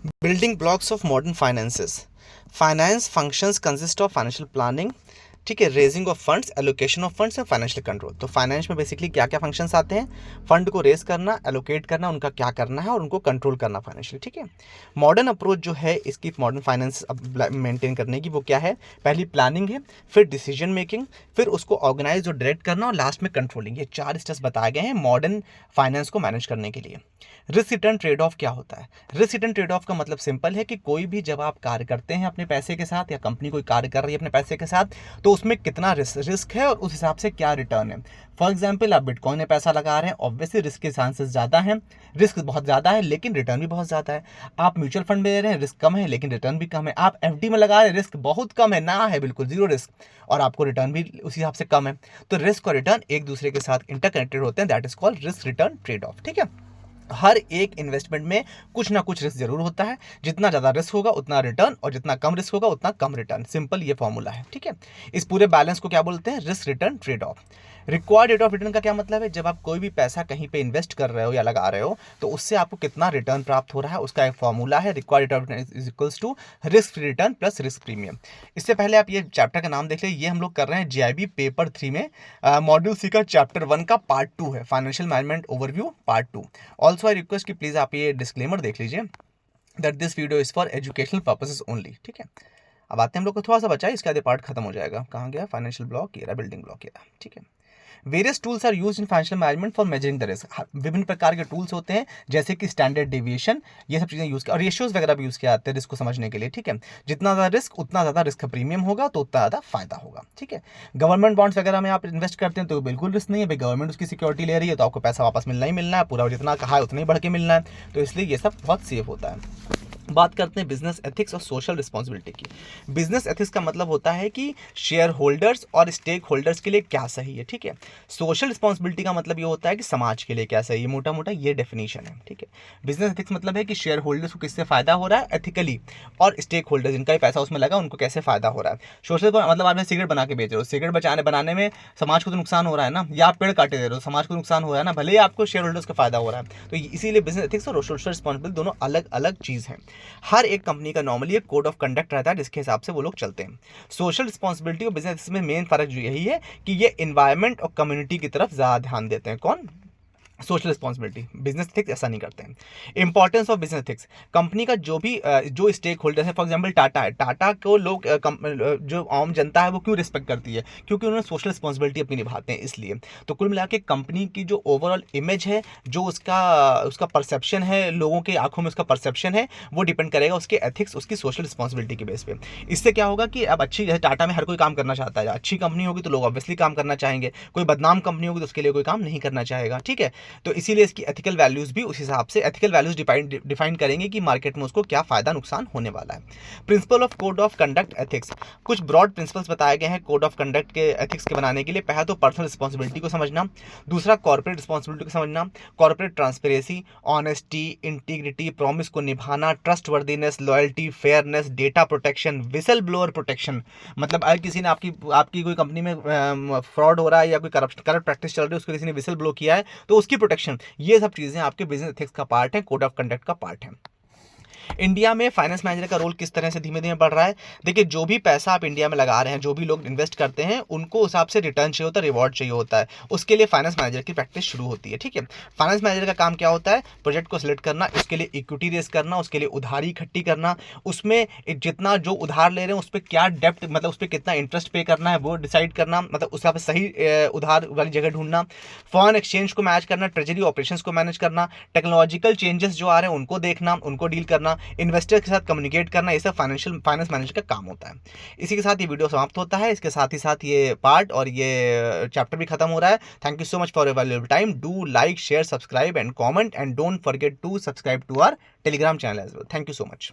Building blocks of modern finances. Finance functions consist of financial planning, ठीक है, raising of funds, allocation of funds और financial control. तो finance में basically क्या क्या फंक्शंस आते हैं? फंड को रेज करना, एलोकेट करना, उनका क्या करना है और उनको कंट्रोल करना फाइनेंशियली, ठीक है। मॉडर्न अप्रोच जो है इसकी मॉडर्न फाइनेंस मेंटेन करने की, वो क्या है? पहली प्लानिंग है, फिर डिसीजन मेकिंग, फिर उसको ऑर्गेनाइज और डायरेक्ट करना और लास्ट में कंट्रोलिंग। ये 4 स्टेप्स बताए गए हैं मॉडर्न फाइनेंस को मैनेज करने के लिए। रिस्क रिटर्न ट्रेड ऑफ क्या होता है? रिस्क रिटर्न ट्रेड ऑफ का मतलब सिंपल है कि कोई भी जब आप कार्य करते हैं अपने पैसे के साथ या कंपनी कोई कार्य कर रही है अपने पैसे के साथ, तो उसमें कितना रिस्क है और उस हिसाब से क्या रिटर्न है। फॉर एग्जाम्पल, आप बिटकॉइन में पैसा लगा रहे हैं, ऑब्वियसली रिस्क के चांसेस ज़्यादा हैं, रिस्क बहुत ज़्यादा है लेकिन रिटर्न भी बहुत ज़्यादा है। आप म्यूचुअल फंड में ले रहे हैं, रिस्क कम है लेकिन रिटर्न भी कम है। आप एफडी में लगा रहे हैं, रिस्क बहुत कम है, ना है बिल्कुल जीरो रिस्क, और आपको रिटर्न भी उसी हिसाब से कम है। तो रिस्क और रिटर्न एक दूसरे के साथ इंटरकनेक्टेड होते हैं, that is called risk return trade off, ठीक है। हर एक इन्वेस्टमेंट में कुछ ना कुछ रिस्क जरूर होता है। जितना ज़्यादा रिस्क होगा उतना रिटर्न, और जितना कम रिस्क होगा उतना कम रिटर्न। सिंपल ये फॉर्मूला है, ठीक है। इस पूरे बैलेंस को क्या बोलते हैं? Risk return trade off. Required rate of return का क्या मतलब है? जब आप कोई भी पैसा कहीं पे इन्वेस्ट कर रहे हो या लगा रहे हो, तो उससे आपको कितना रिटर्न प्राप्त हो रहा है, उसका एक फॉर्मूला है। Required rate of return is equals to risk free return plus risk premium. इससे पहले आप ये चैप्टर का नाम देख लें, ये हम लोग कर रहे हैं जीआईबी पेपर 3 में, मॉड्यूल सी का चैप्टर 1 का पार्ट 2 है, financial management overview part 2। Also I request कि प्लीज़ आप ये डिस्क्लेमर देख लीजिए that this video is for educational purposes only, ठीक है। अब आते हैं हम लोग को थोड़ा सा बचा है, इसके आधे पार्ट खत्म हो जाएगा। कहाँ गया? फाइनेंशियल ब्लॉक, ये रहा बिल्डिंग ब्लॉक, ये रहा, ठीक है। Various tools are use in financial management for measuring the risk. विभिन्न प्रकार के टूल्स होते हैं, जैसे कि स्टैंडर्ड डेविएशन, ये सब चीज़ें यूज और रेशियोज वगैरह भी यूज किए जाते हैं रिस्क को समझने के लिए, ठीक है। जितना ज़्यादा रिस्क उतना ज़्यादा रिस्क प्रीमियम होगा, तो उतना ज़्यादा फायदा होगा, ठीक है। गवर्नमेंट बॉन्ड्स वगैरह में आप इन्वेस्ट करते हैं तो बिल्कुल रिस्क नहीं है भाई, गवर्नमेंट उसकी सिक्योरिटी ले रही है तो आपको पैसा वापस मिलना ही मिलना है, पूरा जितना कहा है उतना ही बढ़ के मिलना है, तो इसलिए ये सब बहुत सेफ होता है। बात करते हैं बिजनेस एथिक्स और सोशल रिस्पॉन्सिबिलिटी की। बिजनेस एथिक्स का मतलब होता है कि शेयर होल्डर्स और स्टेक होल्डर्स के लिए क्या सही है, ठीक है। सोशल रिस्पॉन्सिबिलिटी का मतलब ये होता है कि समाज के लिए क्या सही है, मोटा मोटा ये डेफिनेशन है, ठीक है। बिजनेस एथिक्स मतलब है कि शेयर होल्डर्स को किससे फायदा हो रहा है एथिकली, और स्टेक होल्डर जिनका भी पैसा उसमें लगा उनको कैसे फायदा हो रहा है। सोशल मतलब आपने सिगरेट बना के बेच रहे हो, सिगरेट बनाने में समाज को तो नुकसान हो रहा है ना, या आप पेड़ काटे दे रहे हो, समाज को नुकसान हो रहा है ना, भले ही आपको शेयर होल्डर्स का फायदा हो रहा है। तो इसीलिए बिजनेस एथिक्स और सोशल रिस्पॉन्सिबिलिटी दोनों अलग अलग चीज़ हैं। हर एक कंपनी का नॉर्मली एक कोड ऑफ कंडक्ट रहता है जिसके हिसाब से वो लोग चलते हैं। सोशल रिस्पॉन्सिबिलिटी और बिजनेस में मेन फर्क जो यही है कि ये एनवायरनमेंट और कम्युनिटी की तरफ ज़्यादा ध्यान देते हैं। कौन? Social responsibility. बिजनेस एथिक्स ऐसा नहीं करते हैं। Importance of business ethics. Company का जो स्टेक होल्डर है, फॉर एग्जांपल टाटा है, टाटा को लोग जो आम जनता है वो क्यों रिस्पेक्ट करती है? क्योंकि उन्होंने सोशल रिस्पॉन्सिबिलिटी अपनी निभाते हैं, इसलिए। तो कुल मिला के कंपनी की जो ओवरऑल इमेज है, जो उसका उसका परसेप्शन है, लोगों के आंखों में उसका परसेप्शन है, वो डिपेंड करेगा उसके एथिक्स, उसकी सोशल रिस्पॉन्सिबिलिटी के बेस पे। इससे क्या होगा कि अब अच्छी, जैसे टाटा में हर कोई काम करना चाहता है, अच्छी कंपनी होगी तो लोग ऑब्वियसली काम करना चाहेंगे, कोई बदनाम कंपनी होगी तो उसके लिए कोई काम नहीं करना चाहेगा, ठीक है। तो इसीलिए इसकी एथिकल वैल्यूज भी उस हिसाब से एथिकल वैल्यूज डिफाइन करेंगे कि मार्केट में उसको क्या फायदा नुकसान होने वाला है। Principle of code of conduct ethics. कुछ ब्रॉड प्रिंसिपल्स बताए गए हैं कोड ऑफ कंडक्ट के एथिक्स के बनाने के लिए। पहला तो पर्सनल रिस्पॉन्सिबिलिटी को समझना, दूसरा कॉर्पोरेट रिस्पॉन्सिबिलिटी को समझना, corporate transparency, honesty, integrity, promise को निभाना, trustworthiness, loyalty, fairness, data protection, whistle blower protection. मतलब अगर किसी ने आपकी कोई कंपनी में फ्रॉड हो रहा है या कोई करप्ट प्रैक्टिस चल रही है, उसको किसी ने विसल ब्लो किया है, तो उसकी प्रोटेक्शन, ये सब चीज़ें आपके बिजनेस एथिक्स का पार्ट है, कोड ऑफ कंडक्ट का पार्ट है। इंडिया में फाइनेंस मैनेजर का रोल किस तरह से धीमे धीमे बढ़ रहा है? देखिए, जो भी पैसा आप इंडिया में लगा रहे हैं, जो भी लोग इन्वेस्ट करते हैं, उनको हिसाब से रिटर्न चाहिए होता है, रिवॉर्ड चाहिए होता है। उसके लिए फाइनेंस मैनेजर की प्रैक्टिस शुरू होती है, ठीक है। फाइनेंस मैनेजर का काम क्या होता है? प्रोजेक्ट को सिलेक्ट करना, उसके लिए इक्विटी रेस करना, उसके लिए उधारी इकट्ठी करना, उसमें जितना जो उधार ले रहे हैं उस पर क्या डेप्ट, मतलब उस पर कितना इंटरेस्ट पे करना है वो डिसाइड करना, मतलब उस हिसाब से सही उधार वाली जगह ढूंढना, फॉरेन एक्सचेंज को मैच करना, ट्रेजरी ऑपरेशंस को मैनेज करना, टेक्नोलॉजिकल चेंजेस जो आ रहे हैं उनको देखना, उनको डील करना, इन्वेस्टर के साथ कम्युनिकेट करना, ये सब फाइनेंस मैनेजर का काम होता है। इसी के साथ ये वीडियो समाप्त होता है, इसके साथ ही साथ ये पार्ट और ये चैप्टर भी खत्म हो रहा है। Thank you so much for your valuable time. Do like, share, subscribe and comment, and don't forget to subscribe to our Telegram channel as well. Thank you so much.